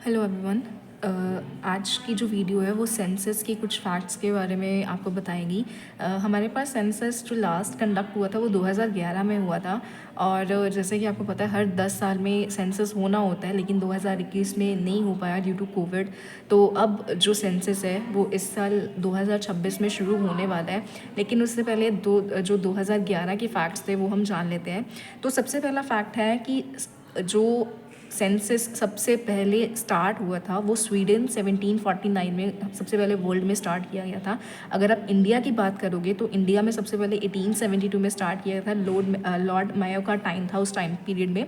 Hello everyone. आज की जो वीडियो है वो सेंसस के कुछ फैक्ट्स के बारे में आपको बताएगी। हमारे पास सेंसस जो लास्ट कंडक्ट हुआ था वो 2011 में हुआ था। और जैसे कि आपको पता है हर 10 साल में सेंसस होना होता है, लेकिन 2021 में नहीं हो पाया ड्यू टू कोविड। तो अब जो सेंसस है वो इस साल 2026 में शुरू होने वाला है। लेकिन उससे पहले जो 2011 के फैक्ट्स थे वो हम जान लेते हैं। तो सबसे पहला फैक्ट है कि जो सेंसस सबसे पहले स्टार्ट हुआ था वो स्वीडन 1749 में सबसे पहले वर्ल्ड में स्टार्ट किया गया था। अगर आप इंडिया की बात करोगे तो इंडिया में सबसे पहले 1872 में स्टार्ट किया गया था। लॉर्ड मायो का टाइम था उस टाइम पीरियड में।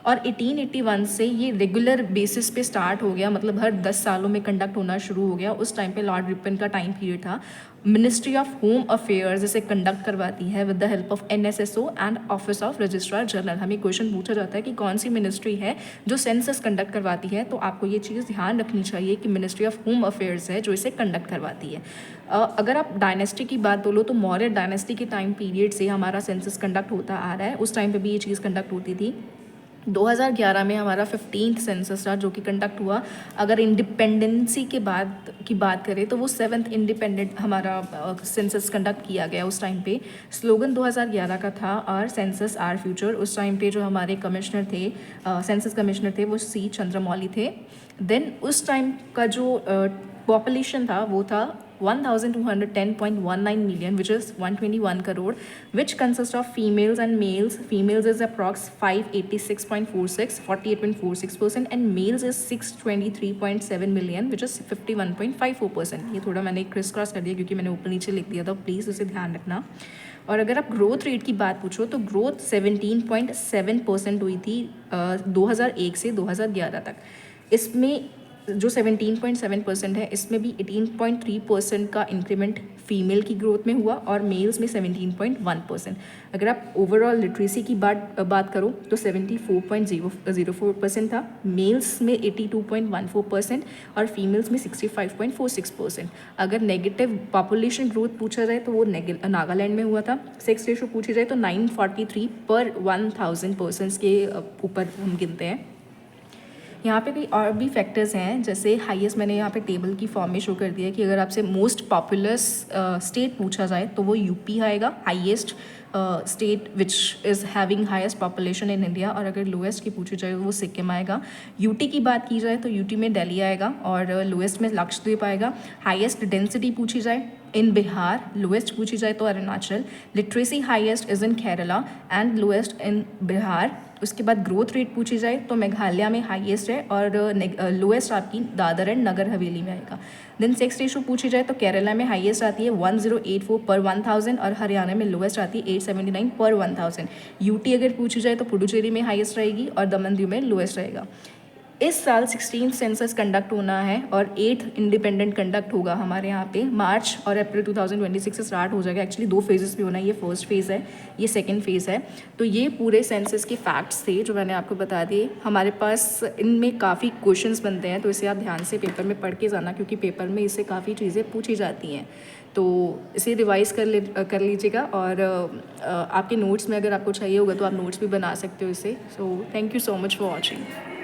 और 1881 से ये रेगुलर बेसिस पे स्टार्ट हो गया, मतलब हर 10 सालों में कंडक्ट होना शुरू हो गया। उस टाइम पे लॉर्ड रिपन का टाइम पीरियड था। मिनिस्ट्री ऑफ होम अफेयर्स इसे कंडक्ट करवाती है with the help of NSSO and office of registrar general. हमें क्वेश्चन पूछा जाता है कि कौन सी मिनिस्ट्री है जो सेंसस कंडक्ट करवाती है, तो आपको ये चीज़ ध्यान रखनी चाहिए कि मिनिस्ट्री ऑफ होम अफेयर्स है जो इसे कंडक्ट करवाती है। अगर आप डायनेस्टी की बात बोलो तो मौर्य डायनेस्टी के टाइम पीरियड से हमारा सेंसस कंडक्ट होता आ रहा है। उस टाइम पे भी ये चीज़ कंडक्ट होती थी। 2011 में हमारा 15th सेंसस था जो कि कंडक्ट हुआ। अगर इंडिपेंडेंसी के बाद की बात करें तो वो 7th इंडिपेंडेंट हमारा सेंसस कंडक्ट किया गया उस टाइम पे। स्लोगन 2011 का था आर सेंसस आर फ्यूचर। उस टाइम पे जो हमारे कमिश्नर थे, सेंसस कमिश्नर थे, वो C चंद्रमौली थे। देन उस टाइम का जो पॉपुलेशन था वो था 1210.19 million, which is 121 crore, which consists of females and males. Females is approx 586.46, 48.46%, and males is 623.7 million, which is 51.54%. ये थोड़ा मैंने क्रिस क्रॉस कर दिया क्योंकि मैंने ऊपर नीचे लिख दिया था, प्लीज़ उसे ध्यान रखना। और अगर आप ग्रोथ रेट की बात पूछो तो ग्रोथ 17.7% हुई थी 2001 से 2011 तक। इसमें जो 17.7% है इसमें भी 18.3% का इंक्रीमेंट फीमेल की ग्रोथ में हुआ और मेल्स में 17.1%। अगर आप ओवरऑल लिटरेसी की बात करो तो 74.04% था, मेल्स में 82.14% और फीमेल्स में 65.46%। अगर नेगेटिव पॉपुलेशन ग्रोथ पूछा जाए तो वो नागालैंड में हुआ था। सेक्स रेशो पूछी जाए तो 943 पर 1000 पर्सनस के ऊपर हम गिनते हैं। यहाँ पे कई और भी फैक्टर्स हैं, जैसे हाईएस्ट मैंने यहाँ पे टेबल की फॉर्म में शो कर दिया है कि अगर आपसे मोस्ट पॉपुलस स्टेट पूछा जाए तो वो यूपी आएगा, highest state which is having highest population in India. और अगर लोएस्ट की पूछी जाए तो वो सिक्किम आएगा। यूटी की बात की जाए तो यूटी में दिल्ली आएगा और लोएस्ट में लक्षद्वीप आएगा। हाईएस्ट डेंसिटी पूछी जाए इन बिहार, लोएस्ट पूछी जाए तो Arunachal. Literacy highest is in Kerala and lowest in Bihar. उसके बाद ग्रोथ रेट पूछी जाए तो मेघालय में हाईएस्ट है और लोएस्ट आपकी दादर एंड नगर हवेली में आएगा। देन सेक्स रेशो पूछी जाए तो केरला में हाईएस्ट आती है 1084 पर 1000 और हरियाणा में लोएस्ट आती है 879 पर 1000। यूटी अगर पूछी जाए तो पुडुचेरी में हाईएस्ट रहेगी और दमन दीव में लोएस्ट रहेगा। इस साल 16th सेंसस कंडक्ट होना है और 8th इंडिपेंडेंट कंडक्ट होगा हमारे यहाँ पे मार्च और अप्रैल 2026 से स्टार्ट हो जाएगा। एक्चुअली 2 फेजेस में होना है, ये फर्स्ट फेज़ है, ये सेकंड फेज़ है। तो ये पूरे सेंसस के फैक्ट्स थे जो मैंने आपको बता दिए। हमारे पास इनमें काफ़ी क्वेश्चंस बनते हैं, तो इसे आप ध्यान से पेपर में पढ़ के जाना क्योंकि पेपर में इससे काफ़ी चीज़ें पूछी जाती हैं। तो इसे रिवाइज़ कर लीजिएगा और आपके नोट्स में अगर आपको चाहिए होगा तो आप नोट्स भी बना सकते हो इसे। So thank you so much for watching.